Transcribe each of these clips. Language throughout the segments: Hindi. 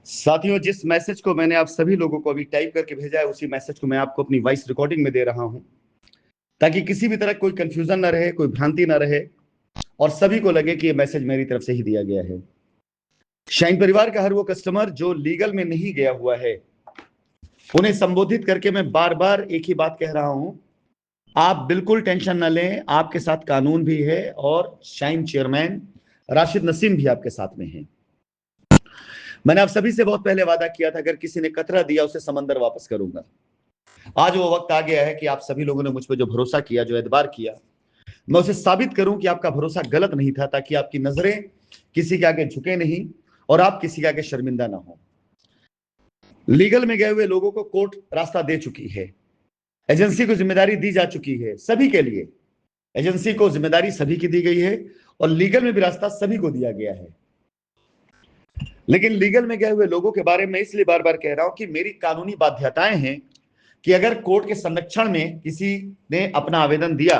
साथियों, जिस मैसेज को मैंने आप सभी लोगों को अभी टाइप करके भेजा है, उसी मैसेज को मैं आपको अपनी वॉइस रिकॉर्डिंग में दे रहा हूं, ताकि किसी भी तरह कोई कंफ्यूजन ना रहे, कोई भ्रांति ना रहे और सभी को लगे कि ये मैसेज मेरी तरफ से ही दिया गया है। शाइन परिवार का हर वो कस्टमर जो लीगल में नहीं गया हुआ है, उन्हें संबोधित करके मैं बार बार एक ही बात कह रहा हूं, आप बिल्कुल टेंशन ना लें। आपके साथ कानून भी है और शाइन चेयरमैन राशिद नसीम भी आपके साथ में है। मैंने आप सभी से बहुत पहले वादा किया था, अगर किसी ने कतरा दिया उसे समंदर वापस करूंगा। आज वो वक्त आ गया है कि आप सभी लोगों ने मुझ पर जो भरोसा किया, जो एतबार किया, मैं उसे साबित करूं कि आपका भरोसा गलत नहीं था, ताकि आपकी नजरें किसी के आगे झुके नहीं और आप किसी के आगे शर्मिंदा ना हो। लीगल में गए हुए लोगों को कोर्ट रास्ता दे चुकी है, एजेंसी को जिम्मेदारी दी जा चुकी है, सभी के लिए एजेंसी को जिम्मेदारी सभी की दी गई है और लीगल में भी रास्ता सभी को दिया गया है। लेकिन लीगल में गए हुए लोगों के बारे में इसलिए बार बार कह रहा हूं कि मेरी कानूनी बाध्यताएं हैं कि अगर कोर्ट के संरक्षण में किसी ने अपना आवेदन दिया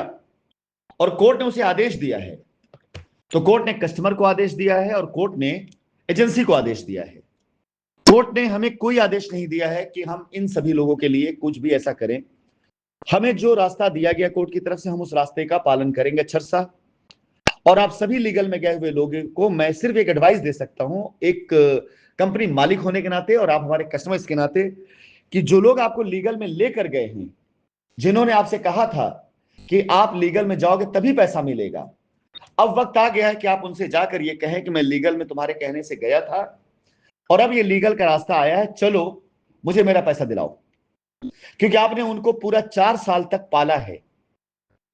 और कोर्ट ने उसे आदेश दिया है, तो कोर्ट ने कस्टमर को आदेश दिया है और कोर्ट ने एजेंसी को आदेश दिया है। कोर्ट ने हमें कोई आदेश नहीं दिया है कि हम इन सभी लोगों के लिए कुछ भी ऐसा करें। हमें जो रास्ता दिया गया कोर्ट की तरफ से, हम उस रास्ते का पालन करेंगे अक्षरशः। और आप सभी लीगल में गए हुए लोगों को मैं सिर्फ एक एडवाइस दे सकता हूं, एक कंपनी मालिक होने के नाते और आप हमारे कस्टमर्स के नाते, कि जो लोग आपको लीगल में लेकर गए हैं, जिन्होंने आपसे कहा था कि आप लीगल में जाओगे तभी पैसा मिलेगा, अब वक्त आ गया है कि आप उनसे जाकर ये कहें कि मैं लीगल में तुम्हारे कहने से गया था और अब ये लीगल का रास्ता आया है, चलो मुझे मेरा पैसा दिलाओ। क्योंकि आपने उनको पूरा 4 साल तक पाला है,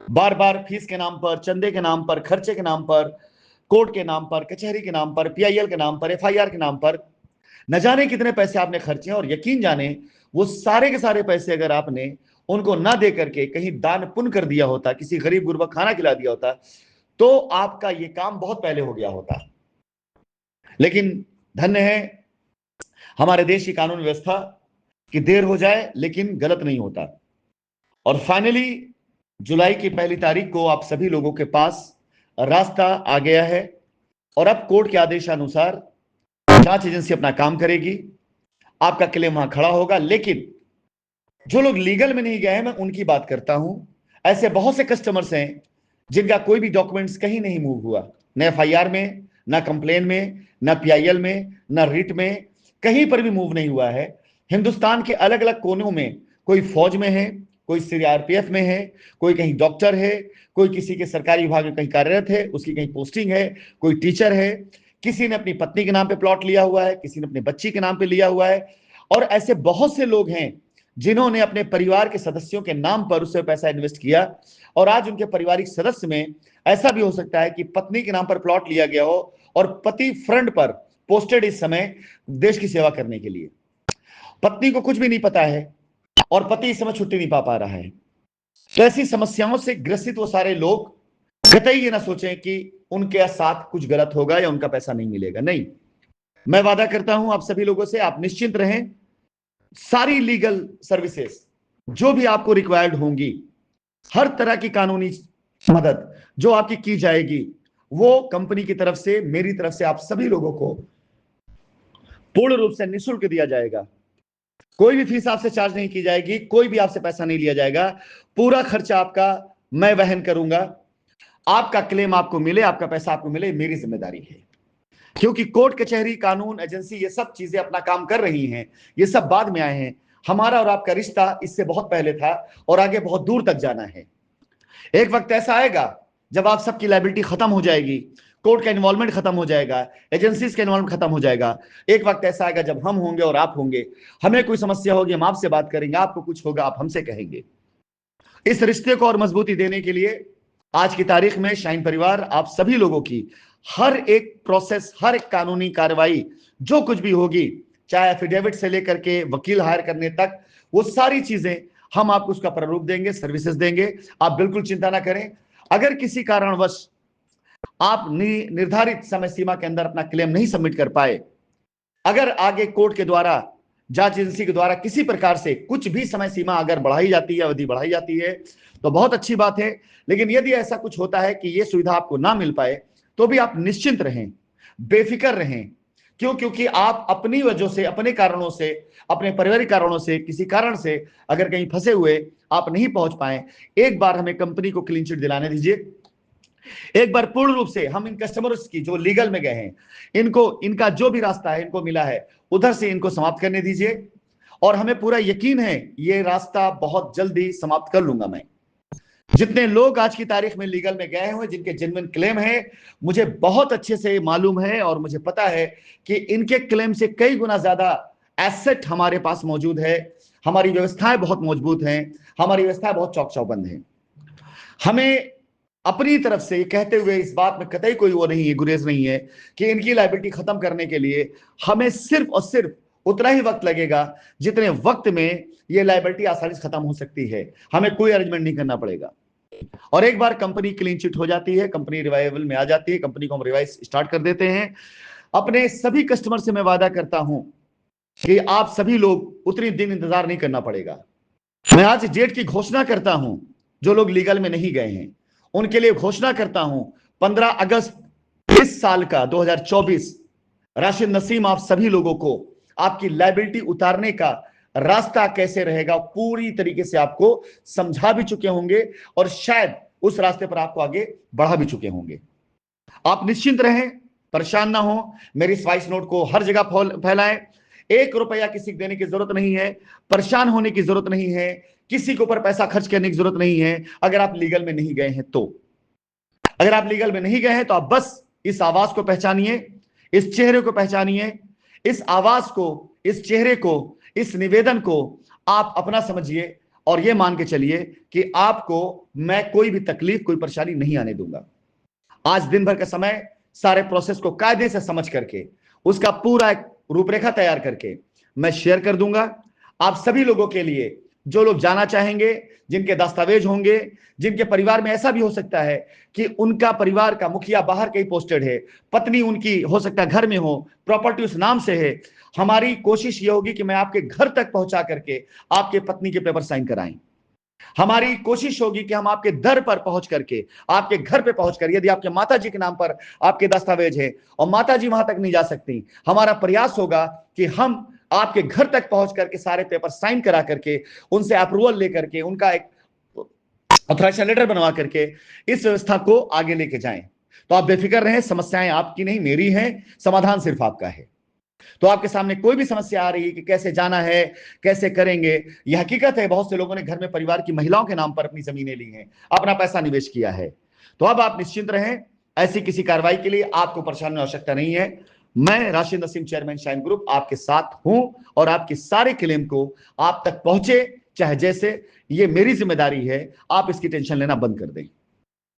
बार बार फीस के नाम पर, चंदे के नाम पर, खर्चे के नाम पर, कोर्ट के नाम पर, कचहरी के नाम पर, पीआईएल के नाम पर, एफआईआर के नाम पर, न जाने कितने पैसे आपने खर्चे हैं। और यकीन जाने, वो सारे के सारे पैसे अगर आपने उनको ना दे करके कहीं दान पुण्य कर दिया होता, किसी गरीब गुरबा खाना खिला दिया होता, तो आपका ये काम बहुत पहले हो गया होता। लेकिन धन्य है हमारे देश की कानून व्यवस्था कि देर हो जाए लेकिन गलत नहीं होता। और फाइनली जुलाई की 1 तारीख को आप सभी लोगों के पास रास्ता आ गया है और अब कोर्ट के आदेशानुसार जांच एजेंसी अपना काम करेगी, आपका क्लेम वहां खड़ा होगा। लेकिन जो लोग लीगल में नहीं गए हैं, मैं उनकी बात करता हूं। ऐसे बहुत से कस्टमर्स हैं जिनका कोई भी डॉक्यूमेंट्स कहीं नहीं मूव हुआ, न एफआईआर में, न कंप्लेन में, न पीआईएल में, न रिट में, कहीं पर भी मूव नहीं हुआ है। हिंदुस्तान के अलग अलग कोनों में, कोई फौज में है, कोई सीआरपीएफ में है, कोई कहीं डॉक्टर है, कोई किसी के सरकारी विभाग में कहीं कार्यरत है, उसकी कहीं पोस्टिंग है, कोई टीचर है, किसी ने अपनी पत्नी के नाम पे प्लॉट लिया हुआ है, किसी ने अपने बच्ची के नाम पे लिया हुआ है। और ऐसे बहुत से लोग हैं जिन्होंने अपने परिवार के सदस्यों के नाम पर उससे पैसा इन्वेस्ट किया और आज उनके पारिवारिक सदस्य में ऐसा भी हो सकता है कि पत्नी के नाम पर प्लॉट लिया गया हो और पति फ्रंट पर पोस्टेड इस समय देश की सेवा करने के लिए, पत्नी को कुछ भी नहीं पता है और पति इस समय छुट्टी नहीं पा रहा है। तो ऐसी समस्याओं से ग्रसित वो सारे लोग कतई ये ना सोचें कि उनके साथ कुछ गलत होगा या उनका पैसा नहीं मिलेगा। नहीं, मैं वादा करता हूं आप सभी लोगों से, आप निश्चिंत रहें। सारी लीगल सर्विसेज जो भी आपको रिक्वायर्ड होंगी, हर तरह की कानूनी मदद जो आपकी की जाएगी, वो कंपनी की तरफ से, मेरी तरफ से आप सभी लोगों को पूर्ण रूप से निःशुल्क दिया जाएगा। कोई भी फीस आपसे चार्ज नहीं की जाएगी, कोई भी आपसे पैसा नहीं लिया जाएगा, पूरा खर्चा आपका मैं वहन करूंगा। आपका क्लेम आपको मिले, आपका पैसा आपको मिले, मेरी जिम्मेदारी है। क्योंकि कोर्ट कचहरी कानून एजेंसी ये सब चीजें अपना काम कर रही हैं, ये सब बाद में आए हैं। हमारा और आपका रिश्ता इससे बहुत पहले था और आगे बहुत दूर तक जाना है। एक वक्त ऐसा आएगा जब आप सबकी लायबिलिटी खत्म हो जाएगी, कोर्ट का इन्वॉल्वमेंट खत्म हो जाएगा, एजेंसीज का इन्वॉल्वमेंट खत्म हो जाएगा। एक वक्त ऐसा आएगा जब हम होंगे और आप होंगे, हमें कोई समस्या होगी हम आपसे बात करेंगे, आपको कुछ होगा आप हमसे कहेंगे। इस रिश्ते को और मजबूती देने के लिए आज की तारीख में शाइन परिवार आप सभी लोगों की हर एक प्रोसेस, हर एक कानूनी कार्रवाई जो कुछ भी होगी, चाहे एफिडेविट से लेकर के वकील हायर करने तक, वो सारी चीजें हम आपको उसका प्रारूप देंगे, सर्विसेज देंगे। आप बिल्कुल चिंता ना करें। अगर किसी कारणवश आप निर्धारित समय सीमा के अंदर अपना क्लेम नहीं सबमिट कर पाए, अगर आगे कोर्ट के द्वारा, जांच एजेंसी के द्वारा किसी प्रकार से कुछ भी समय सीमा अगर बढ़ाई जाती है, अवधि बढ़ाई जाती है, तो बहुत अच्छी बात है। लेकिन यदि ऐसा कुछ होता है कि यह सुविधा आपको ना मिल पाए, तो भी आप निश्चिंत रहें, बेफिक्र रहें, क्यों? क्योंकि आप अपनी वजह से, अपने कारणों से, अपने पारिवारिक कारणों से, किसी कारण से अगर कहीं फंसे हुए आप नहीं पहुंच पाए, एक बार हमें कंपनी को क्लीन चिट दिलाने दीजिए। एक बार पूर्ण रूप से हम इन कस्टमर्स की जो लीगल में गए हैं, इनको, इनका जो भी रास्ता है इनको मिला है, उधर से इनको समाप्त करने दीजिए। और हमें पूरा यकीन है ये रास्ता बहुत जल्दी समाप्त कर लूंगा मैं। जितने लोग आज की तारीख में लीगल में गए हुए, जिनके जेन्युइन क्लेम है, मुझे बहुत अच्छे से मालूम है और मुझे पता है कि इनके क्लेम से कई गुना ज्यादा एसेट हमारे पास मौजूद है। हमारी व्यवस्थाएं बहुत मजबूत हैं, हमारी व्यवस्थाएं बहुत चौक चौबंद हैं। हमें अपनी तरफ से ये कहते हुए इस बात में कतई कोई वो नहीं है, गुरेज नहीं है कि इनकी लायबिलिटी खत्म करने के लिए हमें सिर्फ और सिर्फ उतना ही वक्त लगेगा जितने वक्त में ये लायबिलिटी आसानी से खत्म हो सकती है। हमें कोई अरेंजमेंट नहीं करना पड़ेगा। और एक बार कंपनी क्लीन चिट हो जाती है, कंपनी रिवाइवल में आ जाती है, कंपनी को हम रिवाइज स्टार्ट कर देते हैं। अपने सभी कस्टमर से मैं वादा करता हूं कि आप सभी लोग उतनी दिन इंतजार नहीं करना पड़ेगा। मैं आज डेट की घोषणा करता हूं, जो लोग लीगल में नहीं गए हैं उनके लिए घोषणा करता हूं, 15 अगस्त इस साल का 2024, राशिद नसीम आप सभी लोगों को आपकी लायबिलिटी उतारने का रास्ता कैसे रहेगा पूरी तरीके से आपको समझा भी चुके होंगे और शायद उस रास्ते पर आपको आगे बढ़ा भी चुके होंगे। आप निश्चिंत रहें, परेशान ना हो, मेरी इस वॉइस नोट को हर जगह फैलाएं। 1 रुपया किसी को देने की जरूरत नहीं है, परेशान होने की जरूरत नहीं है, किसी के ऊपर पैसा खर्च करने की जरूरत नहीं है। अगर आप लीगल में नहीं गए हैं तो, अगर आप लीगल में नहीं गए हैं तो आप बस इस आवाज को पहचानिए, इस चेहरे को पहचानिए, इस आवाज को, इस चेहरे को, इस निवेदन को आप अपना समझिए और यह मान के चलिए कि आपको मैं कोई भी तकलीफ, कोई परेशानी नहीं आने दूंगा। आज दिन भर का समय सारे प्रोसेस को कायदे से समझ करके, उसका पूरा एक रूपरेखा तैयार करके मैं शेयर कर दूंगा आप सभी लोगों के लिए। जो लोग जाना चाहेंगे, जिनके दस्तावेज होंगे, जिनके परिवार में ऐसा भी हो सकता है कि उनका परिवार का मुखिया बाहर कहीं पोस्टेड है, पत्नी उनकी हो सकता है घर में हो, प्रॉपर्टी उस नाम से है, हमारी कोशिश ये होगी कि मैं आपके घर तक पहुंचा करके आपके पत्नी के पेपर साइन कराएं। हमारी कोशिश होगी कि हम आपके दर पर पहुंच करके, आपके घर पे पहुंच कर, यदि आपके माताजी के नाम पर आपके दस्तावेज है और माताजी वहां तक नहीं जा सकती, हमारा प्रयास होगा कि हम आपके घर तक पहुंच करके सारे पेपर साइन करा करके, उनसे अप्रूवल लेकर के, उनका एक ऑथराइजेशन लेटर बनवा करके इस व्यवस्था को आगे लेके जाएं। तो आप बेफिक्र रहें, समस्याएं आपकी नहीं मेरी हैं, समाधान सिर्फ आपका है। तो आपके सामने कोई भी समस्या आ रही है कि कैसे जाना है, कैसे करेंगे, यह हकीकत है बहुत से लोगों ने घर में परिवार की महिलाओं के नाम पर अपनी जमीनें ली हैं, अपना पैसा निवेश किया है। तो अब आप निश्चिंत रहें, ऐसी किसी कार्रवाई के लिए आपको परेशान होने की आवश्यकता नहीं है। मैं Rashid Naseem, chairman shine group, आपके साथ हूं और आपके सारे क्लेम को आप तक पहुंचे चाहे जैसे, ये मेरी जिम्मेदारी है। आप इसकी टेंशन लेना बंद कर दें।